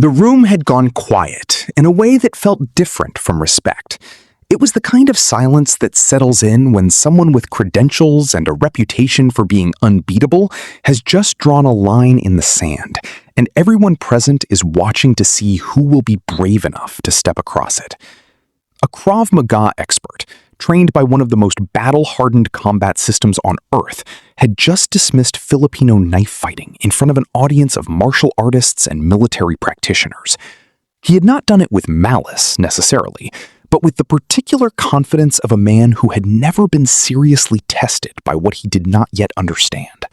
The room had gone quiet in a way that felt different from respect. It was the kind of silence that settles in when someone with credentials and a reputation for being unbeatable has just drawn a line in the sand, and everyone present is watching to see who will be brave enough to step across it. A Krav Maga expert, trained by one of the most battle-hardened combat systems on Earth, had just dismissed Filipino knife fighting in front of an audience of martial artists and military practitioners. He had not done it with malice, necessarily, but with the particular confidence of a man who had never been seriously tested by what he did not yet understand.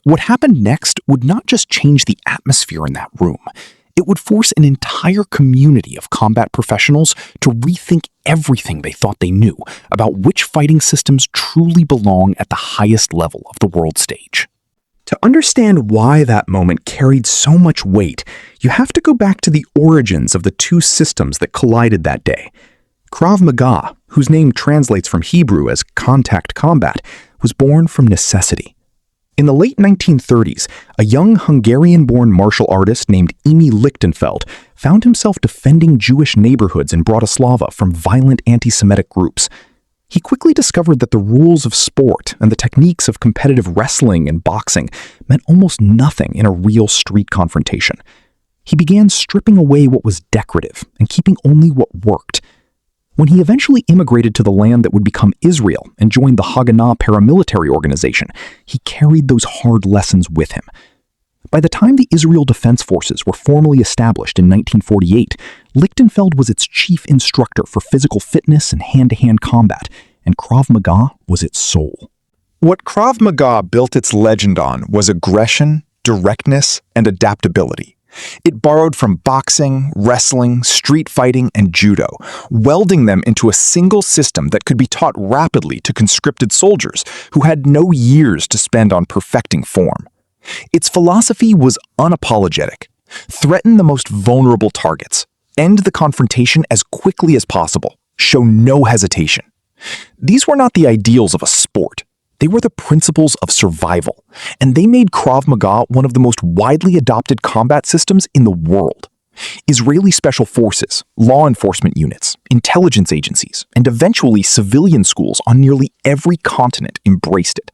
What happened next would not just change the atmosphere in that room. It would force an entire community of combat professionals to rethink everything they thought they knew about which fighting systems truly belong at the highest level of the world stage. To understand why that moment carried so much weight, you have to go back to the origins of the two systems that collided that day. Krav Maga, whose name translates from Hebrew as contact combat, was born from necessity. In the late 1930s, a young Hungarian-born martial artist named Emil Lichtenfeld found himself defending Jewish neighborhoods in Bratislava from violent anti-Semitic groups. He quickly discovered that the rules of sport and the techniques of competitive wrestling and boxing meant almost nothing in a real street confrontation. He began stripping away what was decorative and keeping only what worked. When he eventually immigrated to the land that would become Israel and joined the Haganah paramilitary organization, he carried those hard lessons with him. By the time the Israel Defense Forces were formally established in 1948, Lichtenfeld was its chief instructor for physical fitness and hand-to-hand combat, and Krav Maga was its soul. What Krav Maga built its legend on was aggression, directness, and adaptability. It borrowed from boxing, wrestling, street fighting, and judo, welding them into a single system that could be taught rapidly to conscripted soldiers who had no years to spend on perfecting form. Its philosophy was unapologetic. Threaten the most vulnerable targets. End the confrontation as quickly as possible. Show no hesitation. These were not the ideals of a sport. They were the principles of survival, and they made Krav Maga one of the most widely adopted combat systems in the world. Israeli special forces, law enforcement units, intelligence agencies, and eventually civilian schools on nearly every continent embraced it.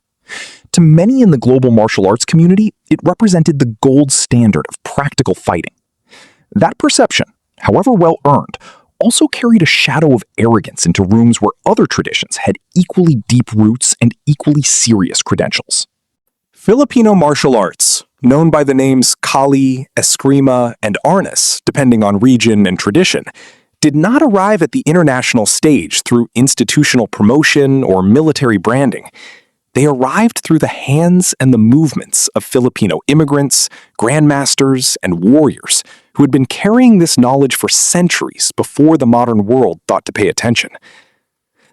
To many in the global martial arts community, it represented the gold standard of practical fighting. That perception, however well earned, also carried a shadow of arrogance into rooms where other traditions had equally deep roots and equally serious credentials. Filipino martial arts, known by the names Kali, Eskrima, and Arnis, depending on region and tradition, did not arrive at the international stage through institutional promotion or military branding. They arrived through the hands and the movements of Filipino immigrants, grandmasters, and warriors who had been carrying this knowledge for centuries before the modern world thought to pay attention.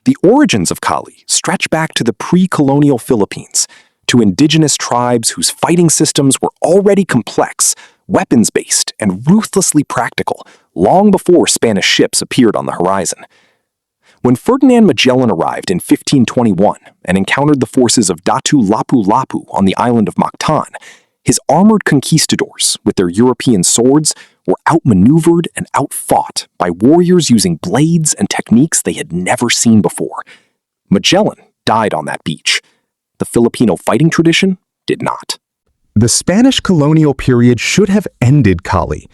The origins of Kali stretch back to the pre-colonial Philippines, to indigenous tribes whose fighting systems were already complex, weapons-based, and ruthlessly practical long before Spanish ships appeared on the horizon. When Ferdinand Magellan arrived in 1521 and encountered the forces of Datu Lapu-Lapu on the island of Mactan, his armored conquistadors, with their European swords, were outmaneuvered and outfought by warriors using blades and techniques they had never seen before. Magellan died on that beach. The Filipino fighting tradition did not. The Spanish colonial period should have ended Kali.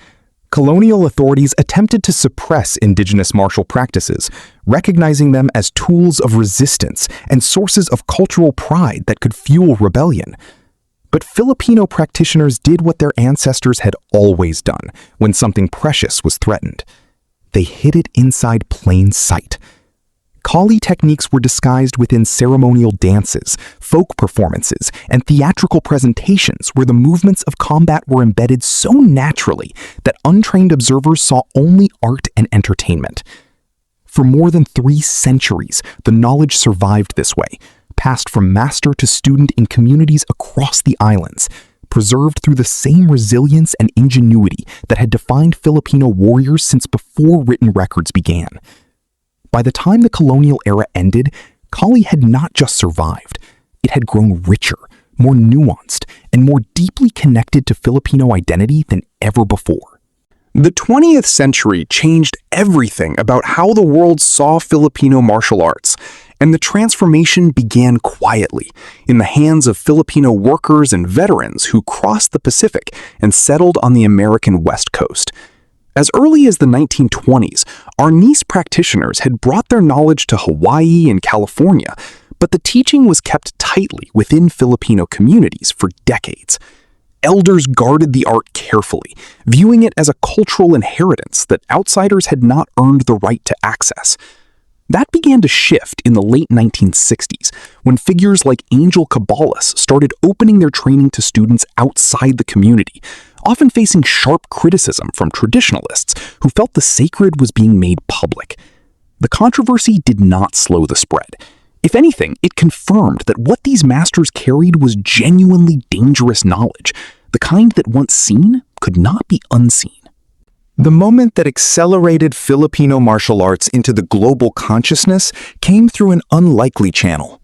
Colonial authorities attempted to suppress indigenous martial practices, recognizing them as tools of resistance and sources of cultural pride that could fuel rebellion. But Filipino practitioners did what their ancestors had always done when something precious was threatened. They hid it inside plain sight. Kali techniques were disguised within ceremonial dances, folk performances, and theatrical presentations where the movements of combat were embedded so naturally that untrained observers saw only art and entertainment. For more than 3 centuries, the knowledge survived this way, passed from master to student in communities across the islands, preserved through the same resilience and ingenuity that had defined Filipino warriors since before written records began. By the time the colonial era ended, Kali had not just survived. It had grown richer, more nuanced, and more deeply connected to Filipino identity than ever before. The 20th century changed everything about how the world saw Filipino martial arts, and the transformation began quietly in the hands of Filipino workers and veterans who crossed the Pacific and settled on the American West Coast. As early as the 1920s, Arnis practitioners had brought their knowledge to Hawaii and California, but the teaching was kept tightly within Filipino communities for decades. Elders guarded the art carefully, viewing it as a cultural inheritance that outsiders had not earned the right to access. That began to shift in the late 1960s, when figures like Angel Caballas started opening their training to students outside the community, often facing sharp criticism from traditionalists who felt the sacred was being made public. The controversy did not slow the spread. If anything, it confirmed that what these masters carried was genuinely dangerous knowledge, the kind that once seen could not be unseen. The moment that accelerated Filipino martial arts into the global consciousness came through an unlikely channel.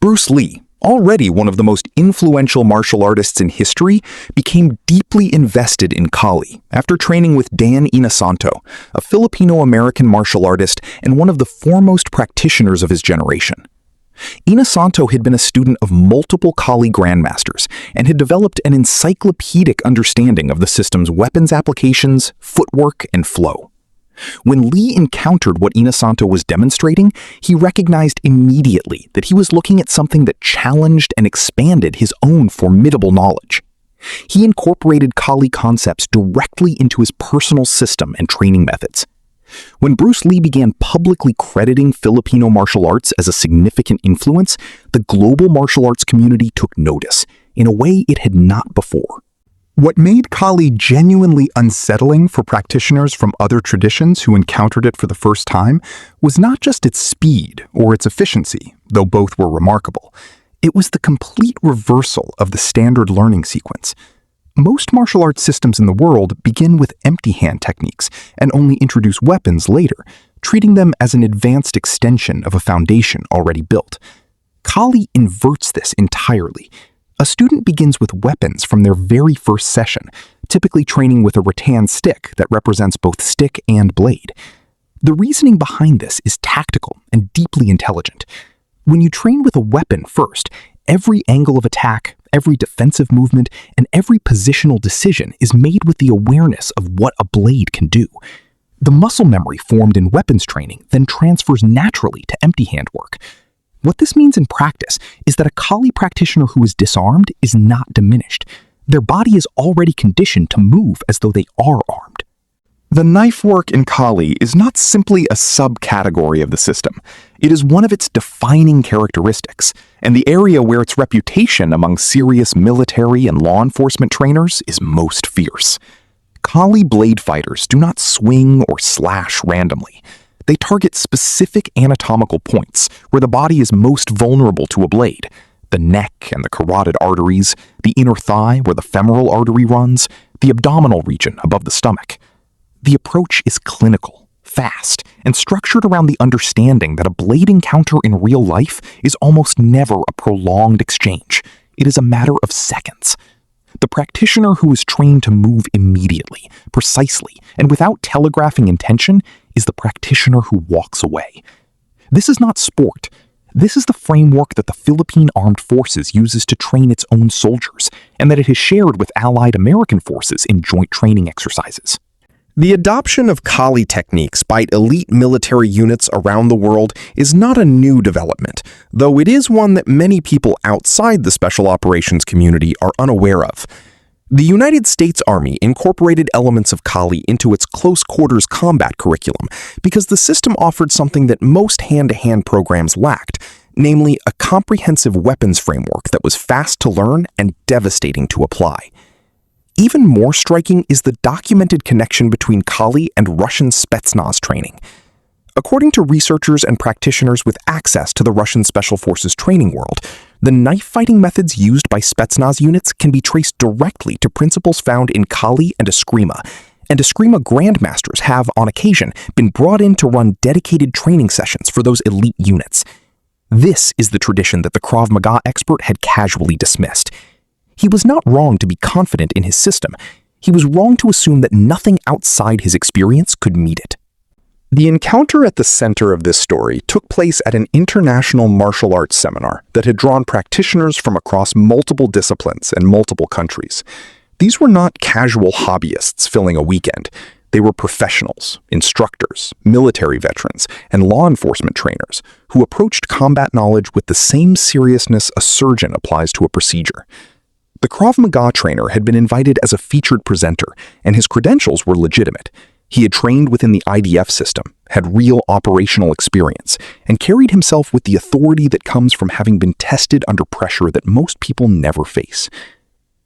Bruce Lee, already one of the most influential martial artists in history, became deeply invested in Kali after training with Dan Inosanto, a Filipino-American martial artist and one of the foremost practitioners of his generation. Inosanto had been a student of multiple Kali grandmasters and had developed an encyclopedic understanding of the system's weapons applications, footwork, and flow. When Lee encountered what Inosanto was demonstrating, he recognized immediately that he was looking at something that challenged and expanded his own formidable knowledge. He incorporated Kali concepts directly into his personal system and training methods. When Bruce Lee began publicly crediting Filipino martial arts as a significant influence, the global martial arts community took notice, in a way it had not before. What made Kali genuinely unsettling for practitioners from other traditions who encountered it for the first time was not just its speed or its efficiency, though both were remarkable. It was the complete reversal of the standard learning sequence. Most martial arts systems in the world begin with empty hand techniques and only introduce weapons later, treating them as an advanced extension of a foundation already built. Kali inverts this entirely. A student begins with weapons from their very first session, typically training with a rattan stick that represents both stick and blade. The reasoning behind this is tactical and deeply intelligent. When you train with a weapon first, every angle of attack, every defensive movement, and every positional decision is made with the awareness of what a blade can do. The muscle memory formed in weapons training then transfers naturally to empty hand work. What this means in practice is that a Kali practitioner who is disarmed is not diminished. Their body is already conditioned to move as though they are armed. The knife work in Kali is not simply a subcategory of the system. It is one of its defining characteristics, and the area where its reputation among serious military and law enforcement trainers is most fierce. Kali blade fighters do not swing or slash randomly. They target specific anatomical points where the body is most vulnerable to a blade: the neck and the carotid arteries, the inner thigh where the femoral artery runs, the abdominal region above the stomach. The approach is clinical, fast, and structured around the understanding that a blade encounter in real life is almost never a prolonged exchange. It is a matter of seconds. The practitioner who is trained to move immediately, precisely, and without telegraphing intention is the practitioner who walks away. This is not sport. This is the framework that the Philippine Armed Forces uses to train its own soldiers, and that it has shared with allied American forces in joint training exercises. The adoption of Kali techniques by elite military units around the world is not a new development, though it is one that many people outside the special operations community are unaware of. The United States Army incorporated elements of Kali into its close-quarters combat curriculum because the system offered something that most hand-to-hand programs lacked, namely a comprehensive weapons framework that was fast to learn and devastating to apply. Even more striking is the documented connection between Kali and Russian Spetsnaz training. According to researchers and practitioners with access to the Russian Special Forces training world, the knife-fighting methods used by Spetsnaz units can be traced directly to principles found in Kali and Eskrima grandmasters have, on occasion, been brought in to run dedicated training sessions for those elite units. This is the tradition that the Krav Maga expert had casually dismissed. He was not wrong to be confident in his system. He was wrong to assume that nothing outside his experience could meet it. The encounter at the center of this story took place at an international martial arts seminar that had drawn practitioners from across multiple disciplines and multiple countries. These were not casual hobbyists filling a weekend. They were professionals, instructors, military veterans, and law enforcement trainers who approached combat knowledge with the same seriousness a surgeon applies to a procedure. The Krav Maga trainer had been invited as a featured presenter, and his credentials were legitimate. He had trained within the IDF system, had real operational experience, and carried himself with the authority that comes from having been tested under pressure that most people never face.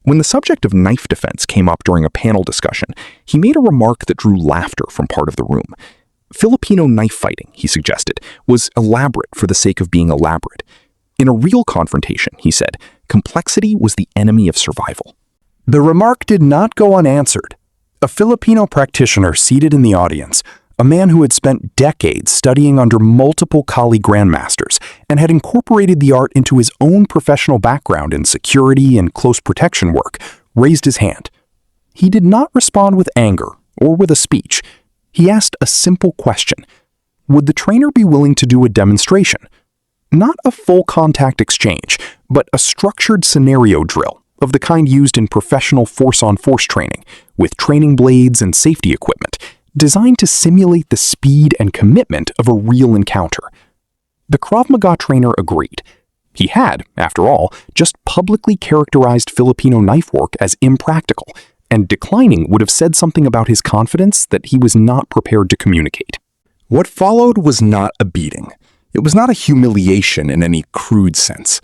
When the subject of knife defense came up during a panel discussion, he made a remark that drew laughter from part of the room. Filipino knife fighting, he suggested, was elaborate for the sake of being elaborate. In a real confrontation, he said, complexity was the enemy of survival. The remark did not go unanswered. A Filipino practitioner seated in the audience, a man who had spent decades studying under multiple Kali grandmasters and had incorporated the art into his own professional background in security and close protection work, raised his hand. He did not respond with anger or with a speech. He asked a simple question. Would the trainer be willing to do a demonstration? Not a full contact exchange, but a structured scenario drill of the kind used in professional force-on-force training, with training blades and safety equipment, designed to simulate the speed and commitment of a real encounter. The Krav Maga trainer agreed. He had, after all, just publicly characterized Filipino knife work as impractical, and declining would have said something about his confidence that he was not prepared to communicate. What followed was not a beating. It was not a humiliation in any crude sense.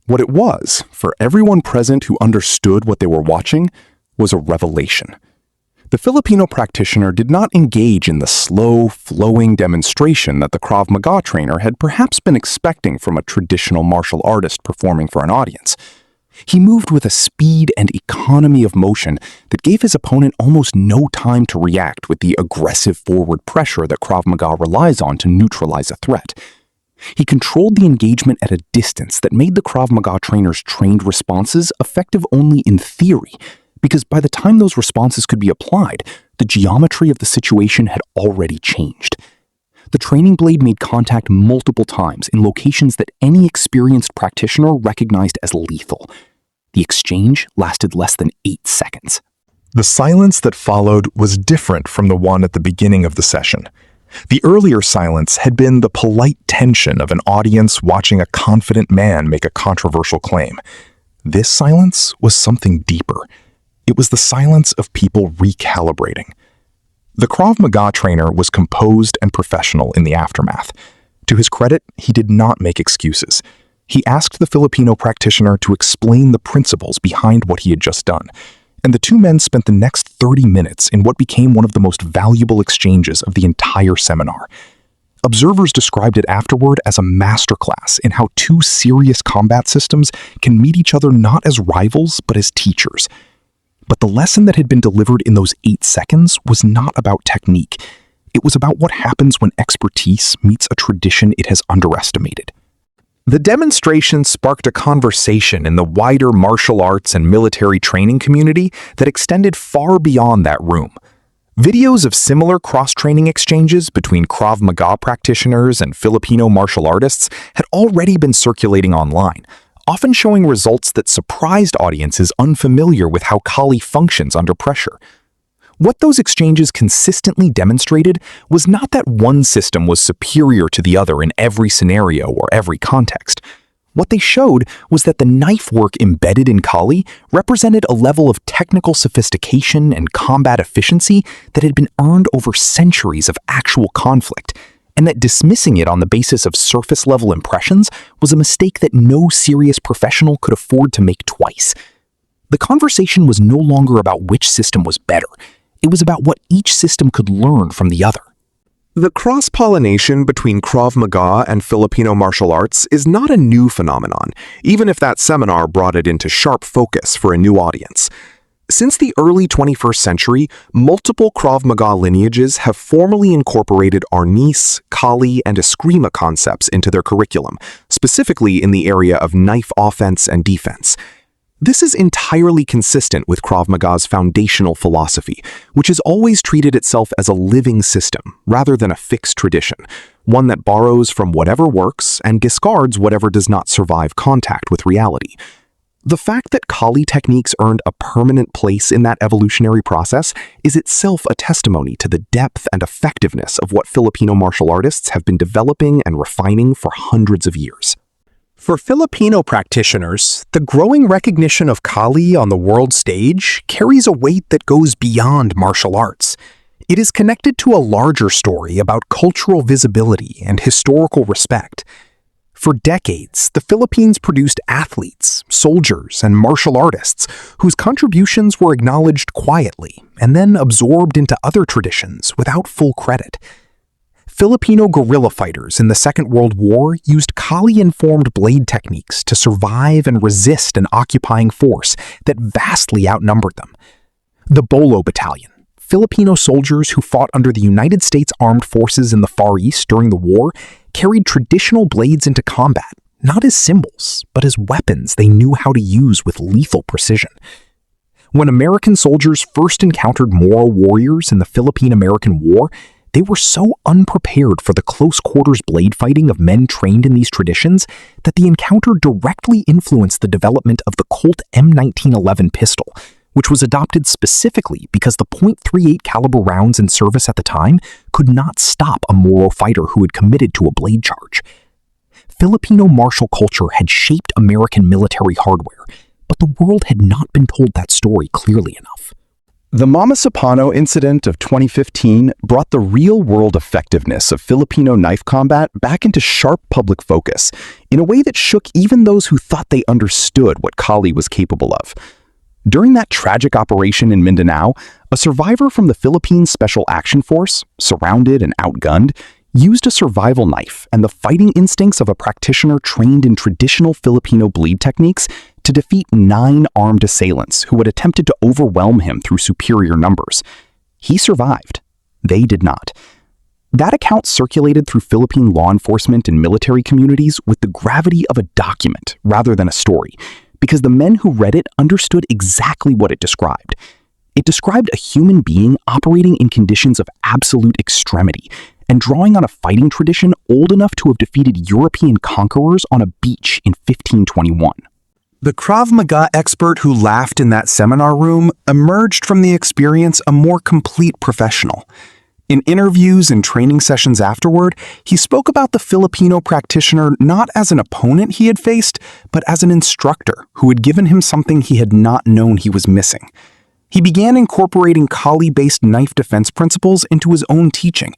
What it was, for everyone present who understood what they were watching, was a revelation. The Filipino practitioner did not engage in the slow, flowing demonstration that the Krav Maga trainer had perhaps been expecting from a traditional martial artist performing for an audience. He moved with a speed and economy of motion that gave his opponent almost no time to react with the aggressive forward pressure that Krav Maga relies on to neutralize a threat. He controlled the engagement at a distance that made the Krav Maga trainer's trained responses effective only in theory, because by the time those responses could be applied, the geometry of the situation had already changed. The training blade made contact multiple times in locations that any experienced practitioner recognized as lethal. The exchange lasted less than 8 seconds. The silence that followed was different from the one at the beginning of the session. The earlier silence had been the polite tension of an audience watching a confident man make a controversial claim. This silence was something deeper. It was the silence of people recalibrating. The Krav Maga trainer was composed and professional in the aftermath. To his credit, he did not make excuses. He asked the Filipino practitioner to explain the principles behind what he had just done, and the two men spent the next 30 minutes in what became one of the most valuable exchanges of the entire seminar. Observers described it afterward as a masterclass in how two serious combat systems can meet each other not as rivals but as teachers. But the lesson that had been delivered in those 8 seconds was not about technique. It was about what happens when expertise meets a tradition it has underestimated. The demonstration sparked a conversation in the wider martial arts and military training community that extended far beyond that room. Videos of similar cross-training exchanges between Krav Maga practitioners and Filipino martial artists had already been circulating online, often showing results that surprised audiences unfamiliar with how Kali functions under pressure. What those exchanges consistently demonstrated was not that one system was superior to the other in every scenario or every context. What they showed was that the knife work embedded in Kali represented a level of technical sophistication and combat efficiency that had been earned over centuries of actual conflict, and that dismissing it on the basis of surface-level impressions was a mistake that no serious professional could afford to make twice. The conversation was no longer about which system was better. It was about what each system could learn from the other. The cross-pollination between Krav Maga and Filipino martial arts is not a new phenomenon, even if that seminar brought it into sharp focus for a new audience. Since the early 21st century, multiple Krav Maga lineages have formally incorporated Arnis, Kali, and Eskrima concepts into their curriculum, specifically in the area of knife offense and defense. This is entirely consistent with Krav Maga's foundational philosophy, which has always treated itself as a living system rather than a fixed tradition, one that borrows from whatever works and discards whatever does not survive contact with reality. The fact that Kali techniques earned a permanent place in that evolutionary process is itself a testimony to the depth and effectiveness of what Filipino martial artists have been developing and refining for hundreds of years. For Filipino practitioners, the growing recognition of Kali on the world stage carries a weight that goes beyond martial arts. It is connected to a larger story about cultural visibility and historical respect. For decades, the Philippines produced athletes, soldiers, and martial artists whose contributions were acknowledged quietly and then absorbed into other traditions without full credit. Filipino guerrilla fighters in the Second World War used Kali-informed blade techniques to survive and resist an occupying force that vastly outnumbered them. The Bolo Battalion, Filipino soldiers who fought under the United States Armed Forces in the Far East during the war, carried traditional blades into combat, not as symbols, but as weapons they knew how to use with lethal precision. When American soldiers first encountered Moro warriors in the Philippine-American War, they were so unprepared for the close-quarters blade fighting of men trained in these traditions that the encounter directly influenced the development of the Colt M1911 pistol, which was adopted specifically because the .38 caliber rounds in service at the time could not stop a Moro fighter who had committed to a blade charge. Filipino martial culture had shaped American military hardware, but the world had not been told that story clearly enough. The Mama Sapano incident of 2015 brought the real-world effectiveness of Filipino knife combat back into sharp public focus in a way that shook even those who thought they understood what Kali was capable of. During that tragic operation in Mindanao, a survivor from the Philippine Special Action Force, surrounded and outgunned, used a survival knife and the fighting instincts of a practitioner trained in traditional Filipino bleed techniques to defeat 9 armed assailants who had attempted to overwhelm him through superior numbers. He survived. They did not. That account circulated through Philippine law enforcement and military communities with the gravity of a document rather than a story, because the men who read it understood exactly what it described. It described a human being operating in conditions of absolute extremity and drawing on a fighting tradition old enough to have defeated European conquerors on a beach in 1521. The Krav Maga expert who laughed in that seminar room emerged from the experience a more complete professional. In interviews and training sessions afterward, he spoke about the Filipino practitioner not as an opponent he had faced, but as an instructor who had given him something he had not known he was missing. He began incorporating Kali-based knife defense principles into his own teaching,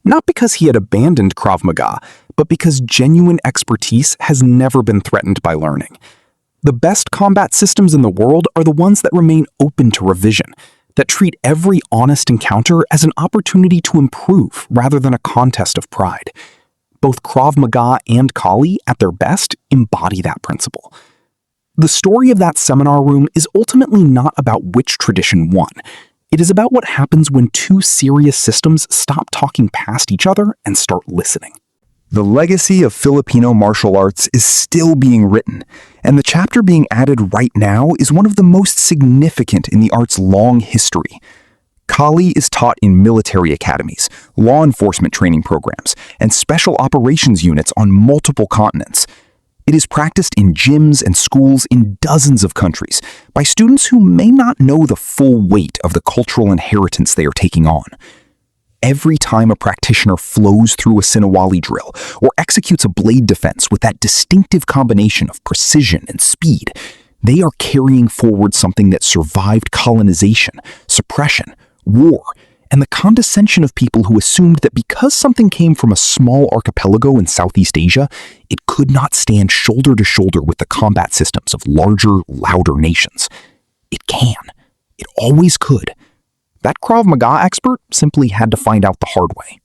not because he had abandoned Krav Maga, but because genuine expertise has never been threatened by learning. The best combat systems in the world are the ones that remain open to revision, that treat every honest encounter as an opportunity to improve rather than a contest of pride. Both Krav Maga and Kali, at their best, embody that principle. The story of that seminar room is ultimately not about which tradition won. It is about what happens when two serious systems stop talking past each other and start listening. The legacy of Filipino martial arts is still being written, and the chapter being added right now is one of the most significant in the art's long history. Kali is taught in military academies, law enforcement training programs, and special operations units on multiple continents. It is practiced in gyms and schools in dozens of countries by students who may not know the full weight of the cultural inheritance they are taking on. Every time a practitioner flows through a Sinawali drill or executes a blade defense with that distinctive combination of precision and speed, they are carrying forward something that survived colonization, suppression, war, and the condescension of people who assumed that because something came from a small archipelago in Southeast Asia, it could not stand shoulder to shoulder with the combat systems of larger, louder nations. It can. It always could. That Krav Maga expert simply had to find out the hard way.